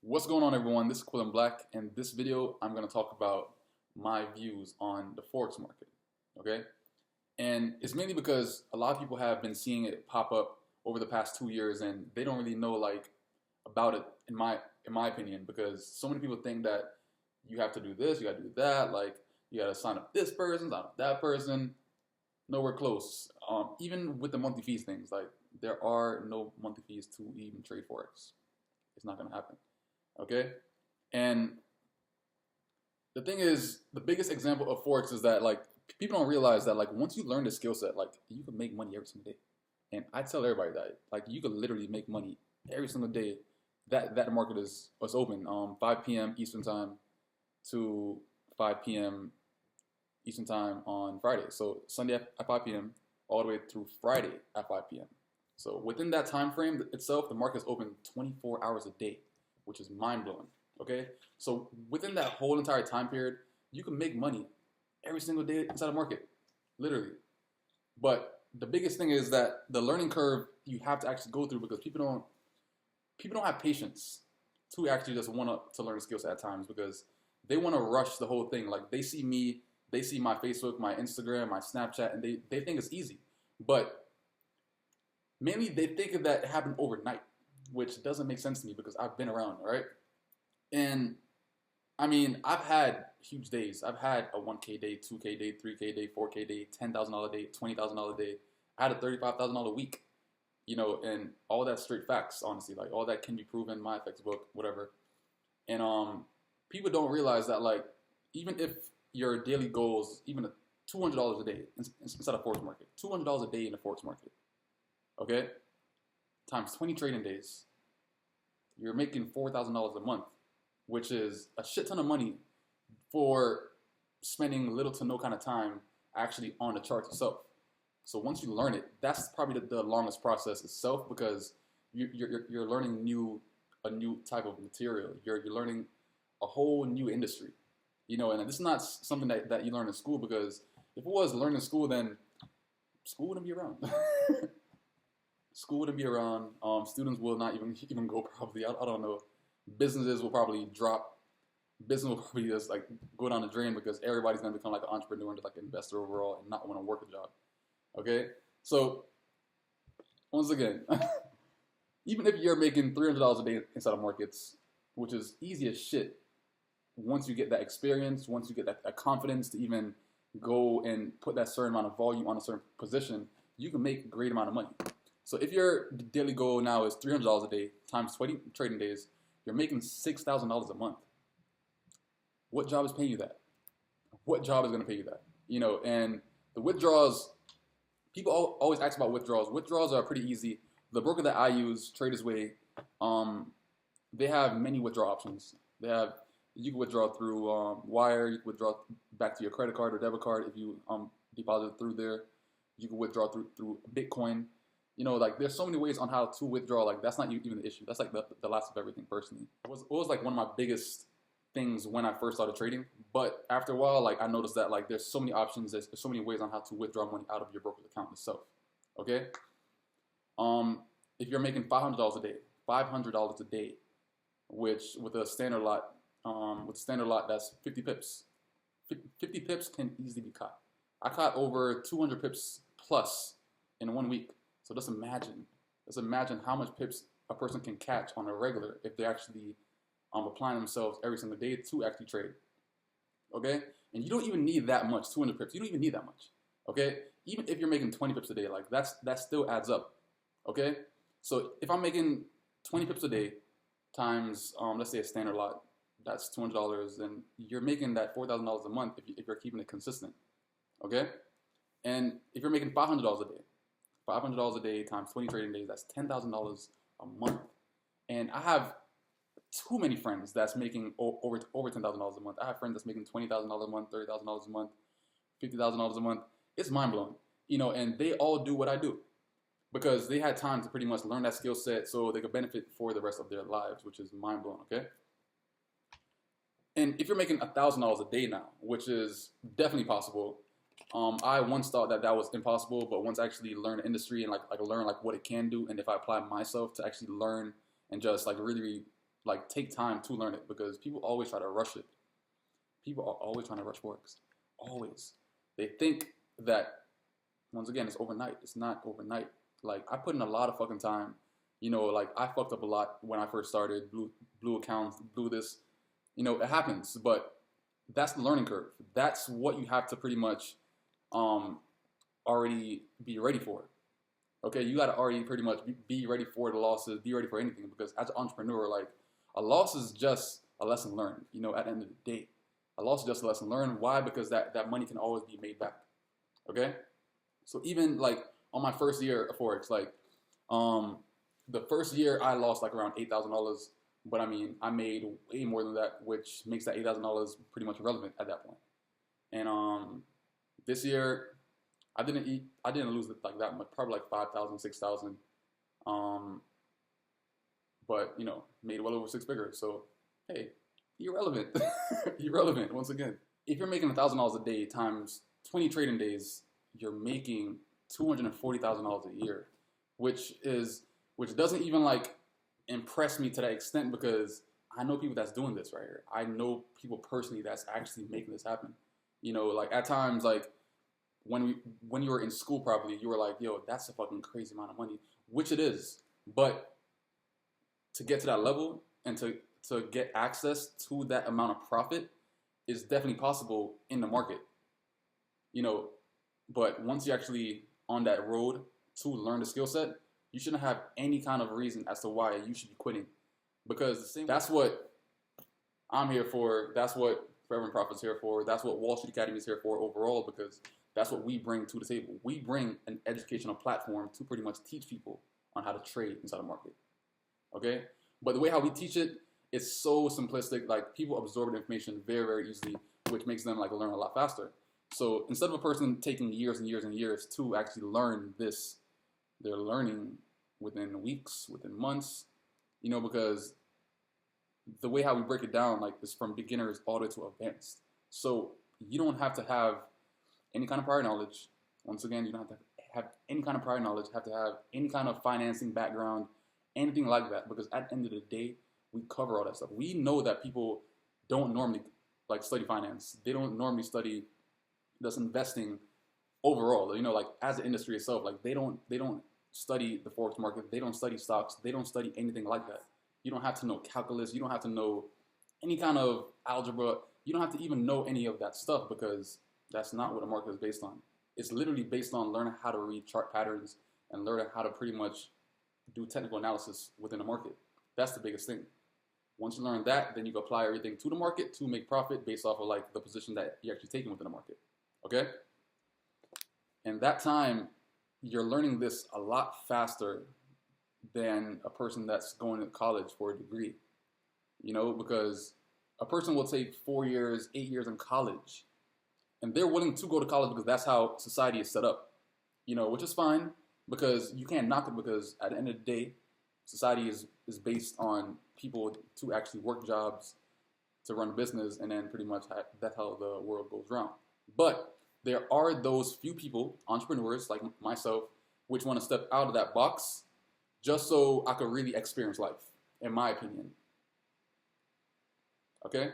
What's going on, everyone? This is Quillen Black, and this video I'm going to talk about my views on the Forex market. Okay, and it's mainly because a lot of people have been seeing it pop up over the past 2 years, and they don't really know about it in my opinion, because so many people think that you have to do this, you got to do that, you got to sign up this person, sign up that person. Nowhere close. Even with the monthly fees things, there are no monthly fees to even trade Forex. It's not going to happen. Okay, and the thing is, the biggest example of Forex is that people don't realize that once you learn the skill set, you can make money every single day. And I tell everybody that you could literally make money every single day that the market is open. 5 p.m. Eastern time to 5 p.m. Eastern time on Friday. So Sunday at 5 p.m. all the way through Friday at 5 p.m. So within that time frame itself, the market is open 24 hours a day, which is mind-blowing, okay? So within that whole entire time period, you can make money every single day inside the market, literally. But the biggest thing is that the learning curve you have to actually go through, because people don't have patience to actually just want to learn a skill set at times, because they want to rush the whole thing. They see me, they see my Facebook, my Instagram, my Snapchat, and they think it's easy. But mainly they think that it happened overnight, which doesn't make sense to me because I've been around, right? And I mean, I've had huge days. I've had a 1K day, 2K day, 3K day, 4K day, $10,000 day, $20,000 day. I had a $35,000 week, and all that's straight facts, honestly. All that can be proven, my FX book, whatever. And people don't realize that even if your daily goals, even $200 a day inside of Forex market, $200 a day in the Forex market, okay, times 20 trading days, you're making $4,000 a month, which is a shit ton of money for spending little to no kind of time actually on the chart itself. So once you learn it, that's probably the longest process itself, because you're learning a new type of material. You're learning a whole new industry, and this is not something that you learn in school, because if it was learned in school, then school wouldn't be around. School wouldn't be around. Students will not even go, probably. I don't know. Businesses will probably drop. Business will probably just go down the drain, because everybody's gonna become an entrepreneur and an investor overall and not want to work a job. Okay, so once again, even if you're making $300 a day inside of markets, which is easy as shit, once you get that experience, once you get that confidence to even go and put that certain amount of volume on a certain position, you can make a great amount of money. So if your daily goal now is $300 a day times 20 trading days, you're making $6,000 a month. What job is paying you that? What job is going to pay you that? And the withdrawals, people always ask about withdrawals. Withdrawals are pretty easy. The broker that I use, Traders Way, they have many withdrawal options. You can withdraw through Wire. You can withdraw back to your credit card or debit card if you deposit through there. You can withdraw through Bitcoin. There's so many ways on how to withdraw. That's not even the issue. That's the last of everything, personally. It was one of my biggest things when I first started trading. But after a while, I noticed that there's so many options. There's so many ways on how to withdraw money out of your broker's account itself. Okay. If you're making $500 a day, $500 a day, which with a standard lot, that's 50 pips. 50 pips can easily be caught. I caught over 200 pips plus in 1 week. So just imagine how much pips a person can catch on a regular if they're actually applying themselves every single day to actually trade. Okay? And you don't even need that much, 200 pips. You don't even need that much. Okay? Even if you're making 20 pips a day, that still adds up. Okay? So if I'm making 20 pips a day times, let's say a standard lot, that's $200, then you're making that $4,000 a month if you're keeping it consistent. Okay? And if you're making $500 a day, $500 a day times 20 trading days, that's $10,000 a month. And I have too many friends that's making over $10,000 a month. I have friends that's making $20,000 a month, $30,000 a month, $50,000 a month. It's mind-blowing, and they all do what I do, because they had time to pretty much learn that skill set so they could benefit for the rest of their lives, which is mind-blowing, okay? And if you're making $1,000 a day now, which is definitely possible, I once thought that was impossible, but once I actually learn the industry and learn what it can do, and if I apply myself to actually learn and just really like take time to learn it, because people always try to rush it. People are always trying to rush Forex. Always. They think that, once again, it's overnight. It's not overnight. Like, I put in a lot of fucking time. You know, like, I fucked up a lot when I first started. Blew accounts, blew this. You know, it happens. But that's the learning curve. That's what you have to pretty much already be ready for. Okay, you got to already pretty much be ready for the losses, be ready for anything. Because as an entrepreneur, like, a loss is just a lesson learned, you know, at the end of the day. A loss is just a lesson learned. Why? Because that money can always be made back. Okay? So even like on my first year of Forex, like the first year I lost like around $8,000, but I mean I made way more than that, which makes that $8,000 pretty much irrelevant at that point. And this year I didn't lose it like that much, probably like 5,000, 6,000. But you know, made well over six figures. So hey, irrelevant. Irrelevant once again. If you're making $1,000 a day times 20 trading days, you're making $240,000 a year, which doesn't even like impress me to that extent, because I know people that's doing this right here. I know people personally that's actually making this happen. You know, like at times, like when you were in school, probably you were like, yo, that's a fucking crazy amount of money, which it is. But to get to that level and to get access to that amount of profit is definitely possible in the market. You know, but once you're actually on that road to learn the skill set, you shouldn't have any kind of reason as to why you should be quitting. Because that's what I'm here for. That's what Forever and Profit's here for. That's what Wall Street Academy is here for overall, because that's what we bring to the table. We bring an educational platform to pretty much teach people on how to trade inside the market. Okay? But the way how we teach it, it's so simplistic. Like, people absorb the information very, very easily, which makes them like learn a lot faster. So instead of a person taking years and years and years to actually learn this, they're learning within weeks, within months, you know, because the way how we break it down, like, is from beginners all the way to advanced. So you don't have to have any kind of prior knowledge. Once again, you don't have to have any kind of prior knowledge, have to have any kind of financing background, anything like that, because at the end of the day, we cover all that stuff. We know that people don't normally like study finance. They don't normally study just investing overall, you know, like as an industry itself. Like they don't study the Forex market. They don't study stocks. They don't study anything like that. You don't have to know calculus. You don't have to know any kind of algebra. You don't have to even know any of that stuff, because that's not what a market is based on. It's literally based on learning how to read chart patterns and learning how to pretty much do technical analysis within a market. That's the biggest thing. Once you learn that, then you can apply everything to the market to make profit based off of like the position that you're actually taking within the market. Okay? And that time, you're learning this a lot faster than a person that's going to college for a degree. You know, because a person will take 4 years, 8 years in college, and they're willing to go to college because that's how society is set up. You know, which is fine, because you can't knock it, because at the end of the day, society is based on people to actually work jobs, to run a business, and then pretty much that's how the world goes around. But there are those few people, entrepreneurs like myself, which want to step out of that box just so I could really experience life, in my opinion. Okay?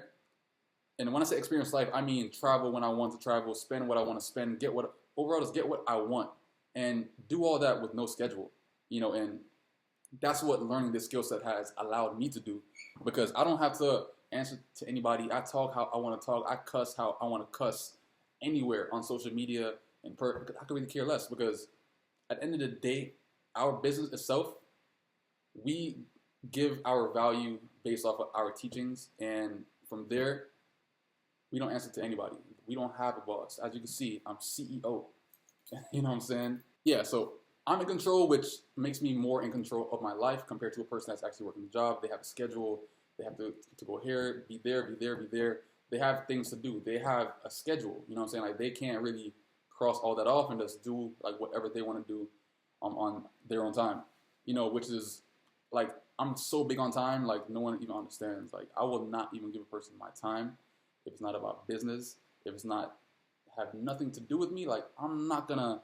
And when I say experience life, I mean travel when I want to travel, spend what I want to spend, get what I want, and do all that with no schedule. You know, and that's what learning this skill set has allowed me to do, because I don't have to answer to anybody. I talk how I want to talk. I cuss how I want to cuss anywhere on social media, and I could really care less, because at the end of the day, our business itself, we give our value based off of our teachings, and from there, we don't answer to anybody. We don't have a boss. As you can see, I'm CEO. You know what I'm saying? Yeah, so I'm in control, which makes me more in control of my life compared to a person that's actually working a job. They have a schedule. They have to go here, be there, be there, be there. They have things to do. They have a schedule. You know what I'm saying? Like, they can't really cross all that off and just do like whatever they want to do on their own time. You know, which is like, I'm so big on time, like no one even understands. Like, I will not even give a person my time if it's not about business, if it's not have nothing to do with me. Like, I'm not gonna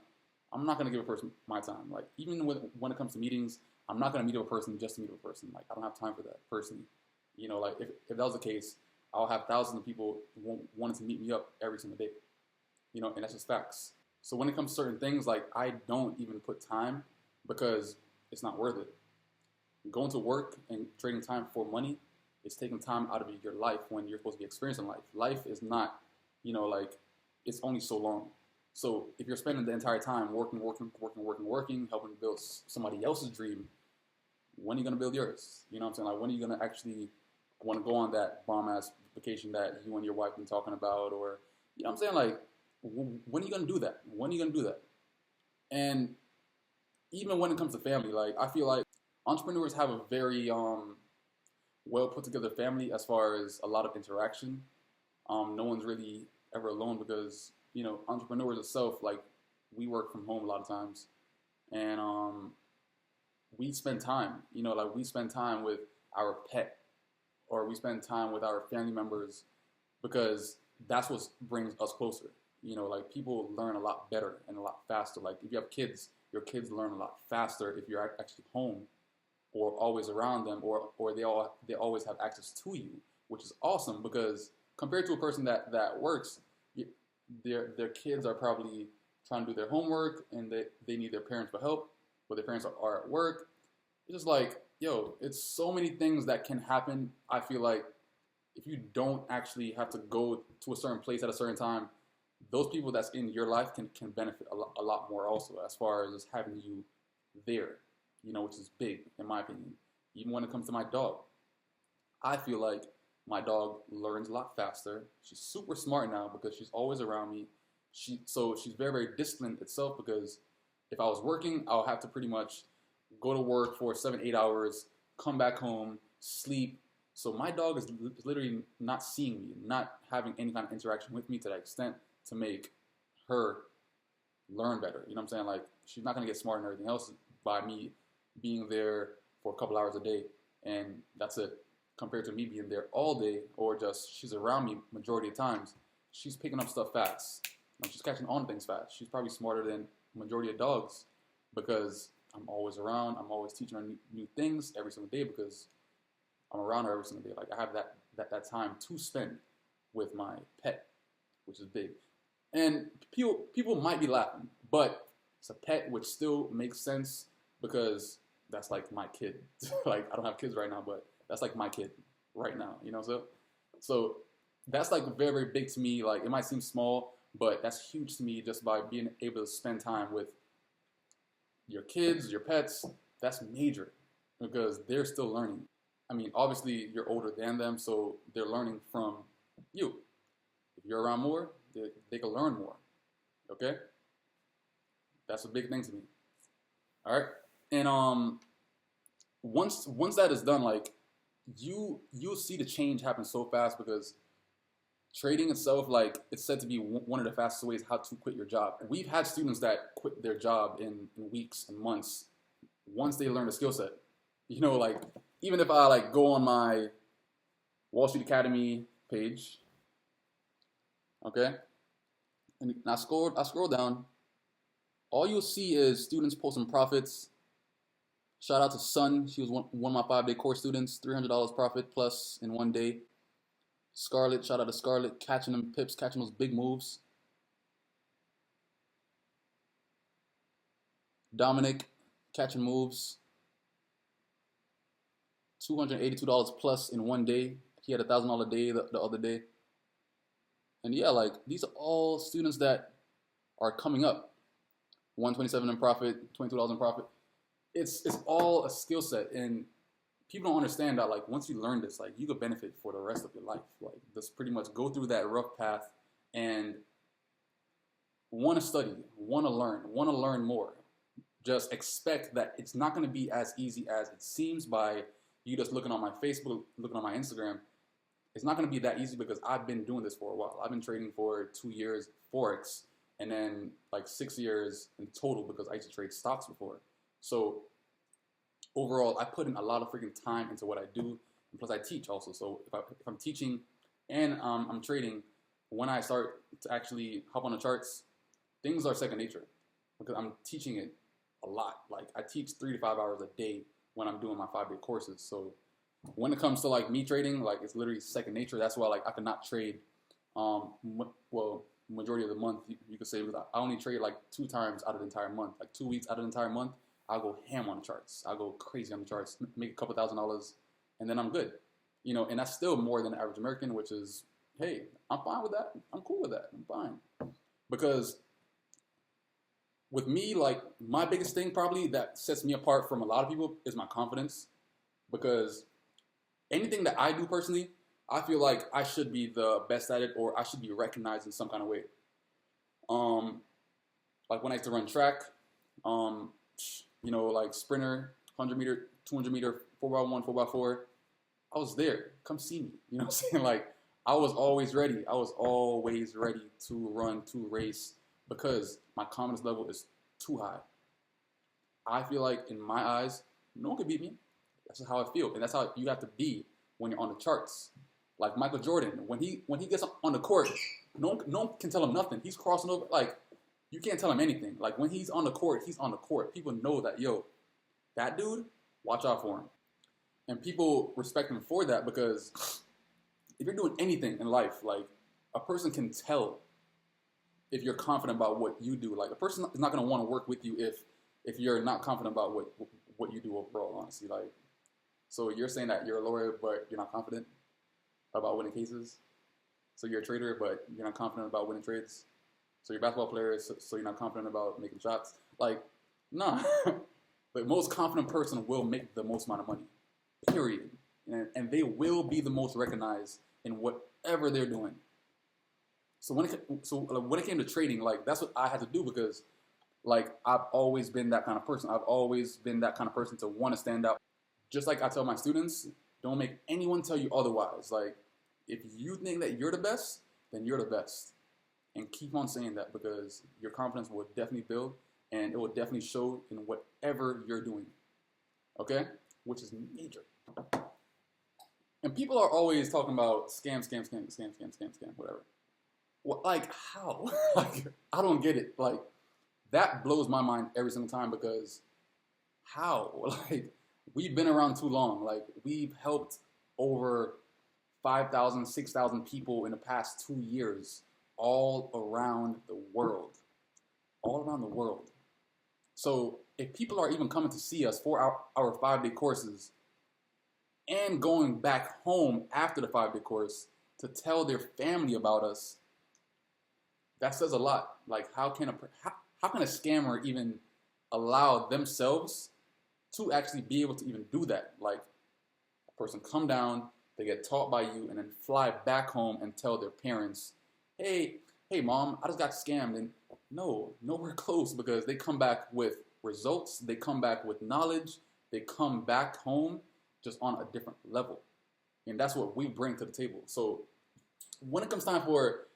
give a person my time. Like, even when it comes to meetings, I'm not gonna meet a person just to meet a person. Like, I don't have time for that personally. Like if that was the case, I'll have thousands of people wanting to meet me up every single day. And that's just facts. So when it comes to certain things, like I don't even put time because it's not worth it. Going to work and trading time for money is taking time out of your life when you're supposed to be experiencing life. Life is not, like it's only so long. So if you're spending the entire time working, helping build somebody else's dream, when are you going to build yours? You know what I'm saying? Like, when are you going to actually want to go on that bomb-ass vacation that you and your wife been talking about? Or, you know what I'm saying? Like, when are you going to do that? When are you going to do that? And even when it comes to family, like, I feel like entrepreneurs have a very well put together family as far as a lot of interaction. No one's really ever alone because, entrepreneurs itself, like, we work from home a lot of times. And we spend time, like we spend time with our pet or we spend time with our family members because that's what brings us closer. Like people learn a lot better and a lot faster. Like if you have kids, your kids learn a lot faster if you're actually home or always around them or they always have access to you, which is awesome because compared to a person that works, their kids are probably trying to do their homework and they need their parents for help, but their parents are at work. It's just like, it's so many things that can happen. I feel like if you don't actually have to go to a certain place at a certain time, those people that's in your life can benefit a lot more also as far as just having you there, which is big in my opinion. Even when it comes to my dog, I feel like my dog learns a lot faster. She's super smart now because she's always around me. So she's very, very disciplined itself because if I was working, I'll have to pretty much go to work for 7-8 hours, come back home, sleep. So my dog is literally not seeing me, not having any kind of interaction with me to that extent to make her learn better. You know what I'm saying? Like, she's not going to get smart and everything else by me being there for a couple hours a day, and that's it. Compared to me being there all day, or just she's around me majority of times, she's picking up stuff fast. She's catching on to things fast. She's probably smarter than majority of dogs because I'm always around. I'm always teaching her new things every single day because I'm around her every single day. Like I have that time to spend with my pet, which is big. And people might be laughing, but it's a pet, which still makes sense because that's like my kid. Like I don't have kids right now, but that's like my kid right now. So that's like very, very big to me. Like it might seem small, but that's huge to me just by being able to spend time with your kids, your pets. That's major because they're still learning. I mean, obviously you're older than them, so they're learning from you. If you're around more, they can learn more. Okay? That's a big thing to me. All right? And once that is done, like you'll see the change happen so fast because trading itself, like it's said to be one of the fastest ways how to quit your job. And we've had students that quit their job in weeks and months once they learn the skill set. Like even if I like go on my Wall Street Academy page, okay, and I scroll down, all you'll see is students posting profits. Shout out to Sun. She was one of my 5-day course students, $300 profit plus in one day. Scarlett, shout out to Scarlett, catching them pips, catching those big moves. Dominic, catching moves. $282 plus in one day. He had $1,000 day the other day. And yeah, like these are all students that are coming up. 127 in profit, $22 in profit. It's all a skill set, and people don't understand that like once you learn this, like you could benefit for the rest of your life. Like just pretty much go through that rough path and want to study, want to learn more. Just expect that it's not going to be as easy as it seems by you just looking on my Facebook, looking on my Instagram. It's not going to be that easy because I've been doing this for a while. I've been trading for 2 years Forex and then like 6 years in total because I used to trade stocks before. So overall, I put in a lot of freaking time into what I do, and plus I teach also. So if I'm teaching and I'm trading, when I start to actually hop on the charts, things are second nature because I'm teaching it a lot. Like I teach 3 to 5 hours a day when I'm doing my 5-day courses. So when it comes to like me trading, like it's literally second nature. That's why like I cannot trade. Well, majority of the month you could say, because I only trade like 2 times out of the entire month, like 2 weeks out of the entire month. I'll go ham on the charts. I'll go crazy on the charts, make a couple $1,000s, and then I'm good. You know, and that's still more than the average American, which is, hey, I'm fine with that. I'm cool with that. I'm fine. Because with me, like my biggest thing probably that sets me apart from a lot of people is my confidence. Because anything that I do personally, I feel like I should be the best at it, or I should be recognized in some kind of way. Like when I used to run track, you know, like sprinter, 100 meter, 200 meter, 4x1, 4x4, I was there. Come see me. You know what I'm saying? Like I was always ready. I was always ready to run, to race, because my confidence level is too high. I feel like in my eyes, no one can beat me. That's just how I feel, and that's how you have to be when you're on the charts. Like Michael Jordan, when he gets on the court, no one can tell him nothing. He's crossing over, like you can't tell him anything. Like when he's on the court, he's on the court. People know that, yo, that dude, watch out for him. And people respect him for that, because if you're doing anything in life, like a person can tell if you're confident about what you do. Like a person is not going to want to work with you if you're not confident about what you do overall, honestly. Like, so you're saying that you're a lawyer, but you're not confident about winning cases. So you're a trader, but you're not confident about winning trades. So you're a basketball player, so you're not confident about making shots. Like, nah. The most confident person will make the most amount of money, period. And they will be the most recognized in whatever they're doing. So when it came to trading, like that's what I had to do, because like I've always been that kind of person. I've always been that kind of person to want to stand out. Just like I tell my students, don't make anyone tell you otherwise. Like if you think that you're the best, then you're the best. And keep on saying that, because your confidence will definitely build, and it will definitely show in whatever you're doing. Okay? Which is major. And people are always talking about scam, whatever. Well, like how? Like I don't get it. Like that blows my mind every single time, because how? Like we've been around too long. Like we've helped over 5,000, 6,000 people in the past 2 years, all around the world. All around the world. So if people are even coming to see us for our 5-day courses and going back home after the 5-day course to tell their family about us, that says a lot. Like how can a scammer even allow themselves to actually be able to even do that? Like a person come down, they get taught by you, and then fly back home and tell their parents, hey mom, I just got scammed. And no, nowhere close, because they come back with results, they come back with knowledge, they come back home just on a different level. And that's what we bring to the table. So when it comes time for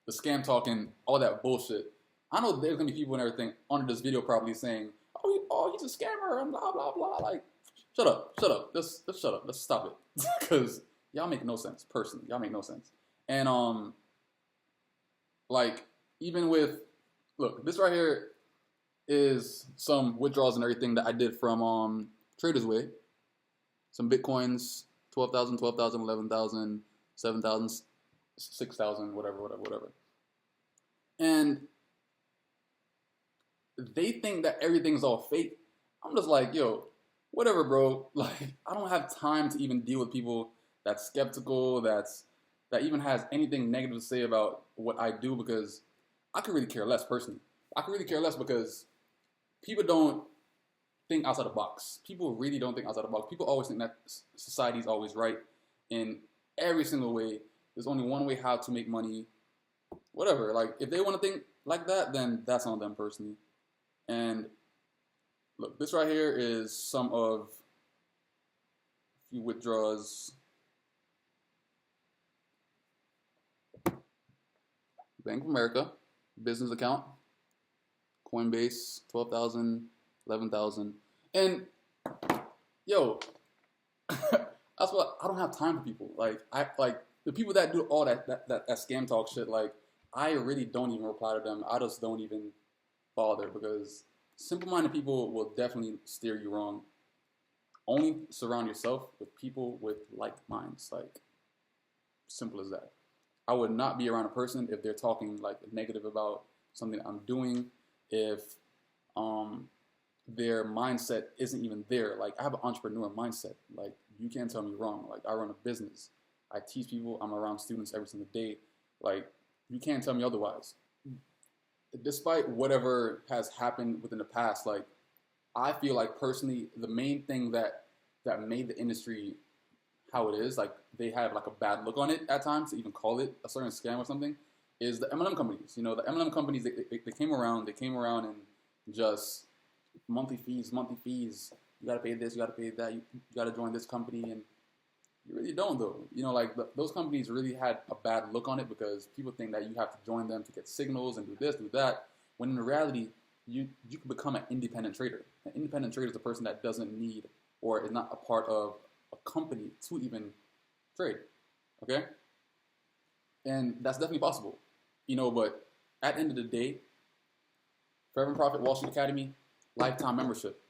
the scam talk and all that bullshit, I know there's gonna be people and everything under this video probably saying, oh, he's a scammer and blah blah blah. Like, shut up, let's shut up, let's stop it, because y'all make no sense. Personally, y'all make no sense. And like even with, look, this right here is some withdrawals and everything that I did from Traders Way. Some Bitcoins, 12,000, 11,000, 7,000, 6,000, whatever. And they think that everything's all fake. I'm just like, yo, whatever, bro. Like, I don't have time to even deal with people that's skeptical, that even has anything negative to say about what I do, because I could really care less personally. I could really care less, because people don't think outside the box. People really don't think outside the box. People always think that society's always right in every single way. There's only one way how to make money. Whatever. Like, if they want to think like that, then that's on them personally. And look, this right here is some of a few withdrawals. Bank of America, business account, Coinbase, 12,000, 11,000. And yo, that's what, I don't have time for people. Like the people that do all that scam talk shit, like I really don't even reply to them. I just don't even bother, because simple-minded people will definitely steer you wrong. Only surround yourself with people with like minds. Like, simple as that. I would not be around a person if they're talking like negative about something I'm doing, if their mindset isn't even there. Like, I have an entrepreneur mindset. Like, you can't tell me wrong. Like, I run a business. I teach people. I'm around students every single day. Like, you can't tell me otherwise. Despite whatever has happened within the past, like, I feel like personally, the main thing that made the industry how it is, like, they have like a bad look on it at times to even call it a certain scam or something, is the MLM companies. You know, the MLM companies, they came around and just monthly fees. You got to pay this, you got to pay that, you got to join this company, and you really don't though. You know, like those companies really had a bad look on it because people think that you have to join them to get signals and do this, do that, when in reality, you can become an independent trader. An independent trader is a person that doesn't need or is not a part of a company to even trade, okay? And that's definitely possible, you know, but at the end of the day, Forever and Profit Wall Street Academy, lifetime membership,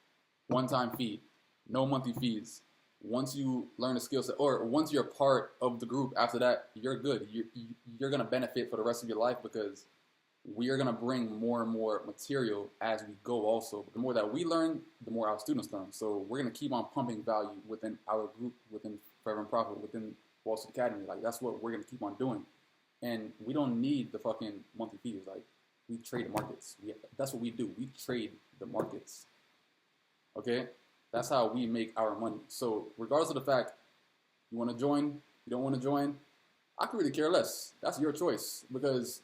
one-time fee, no monthly fees. Once you learn a skill set, or once you're part of the group, after that, you're good. You're going to benefit for the rest of your life because we are going to bring more and more material as we go also. The more that we learn, the more our students learn. So we're going to keep on pumping value within our group, within Forever and Profit, within Wall Street Academy. Like, that's what we're going to keep on doing. And we don't need the fucking monthly fees. Like, we trade the markets. That's what we do. We trade the markets. Okay? That's how we make our money. So regardless of the fact you want to join, you don't want to join, I could really care less. That's your choice, because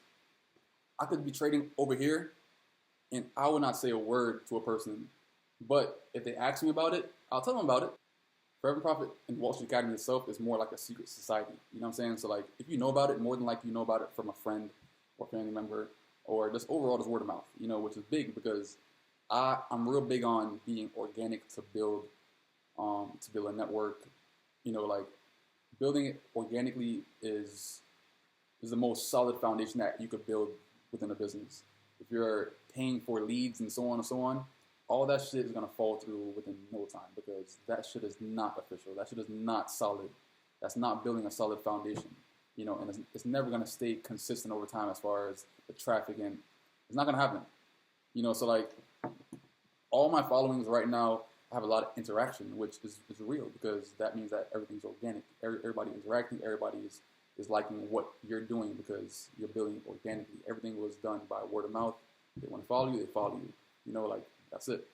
I could be trading over here and I would not say a word to a person. But if they ask me about it, I'll tell them about it. Forever Profit and Wall Street Academy itself is more like a secret society. You know what I'm saying? So, like, if you know about it, more than likely you know about it from a friend or family member, or just overall just word of mouth, you know, which is big because I'm real big on being organic to build a network. You know, like, building it organically is the most solid foundation that you could build within a business. If you're paying for leads and so on, all that shit is going to fall through within no time because that shit is not official. That shit is not solid. That's not building a solid foundation, you know, and it's never going to stay consistent over time as far as the traffic, and it's not going to happen, you know. So, like, all my followings right now have a lot of interaction, which is real because that means that everything's organic. Everybody interacting, everybody is liking what you're doing because you're building organically. Everything was done by word of mouth. They want to follow you, they follow you. You know, like, that's it.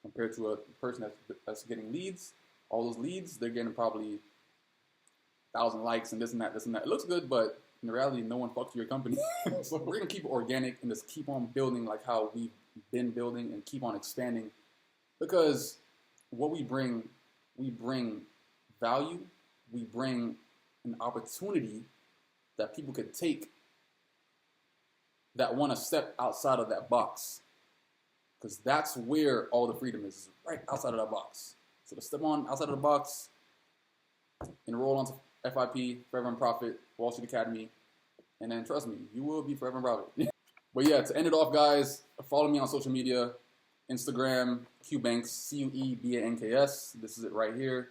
Compared to a person that's getting leads, all those leads, they're getting probably 1,000 likes and this and that. It looks good, but in reality, no one fucks your company. So we're going to keep it organic and just keep on building like how we've been building and keep on expanding, because what we bring value, we bring an opportunity that people could take that want to step outside of that box, because that's where all the freedom is right outside of that box. So to step on outside of the box, enroll onto FIP, Forever and Profit, Wall Street Academy, and then trust me, you will be forever and profit. But yeah, to end it off, guys, follow me on social media, Instagram, Qbanks, Cuebanks. This is it right here.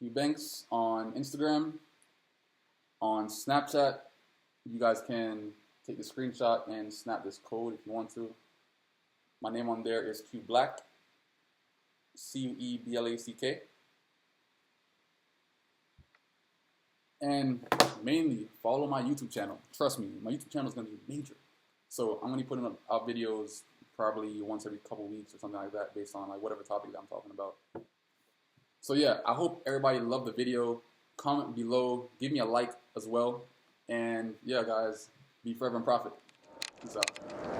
Qbanks on Instagram. On Snapchat, you guys can take the screenshot and snap this code if you want to. My name on there is QBlack, Cueblack. And mainly, follow my YouTube channel. Trust me, my YouTube channel is going to be major. So I'm going to be putting out videos probably once every couple weeks or something like that, based on like whatever topic that I'm talking about. So yeah, I hope everybody loved the video. Comment below, give me a like as well. And yeah, guys, be forever and profit. Peace out.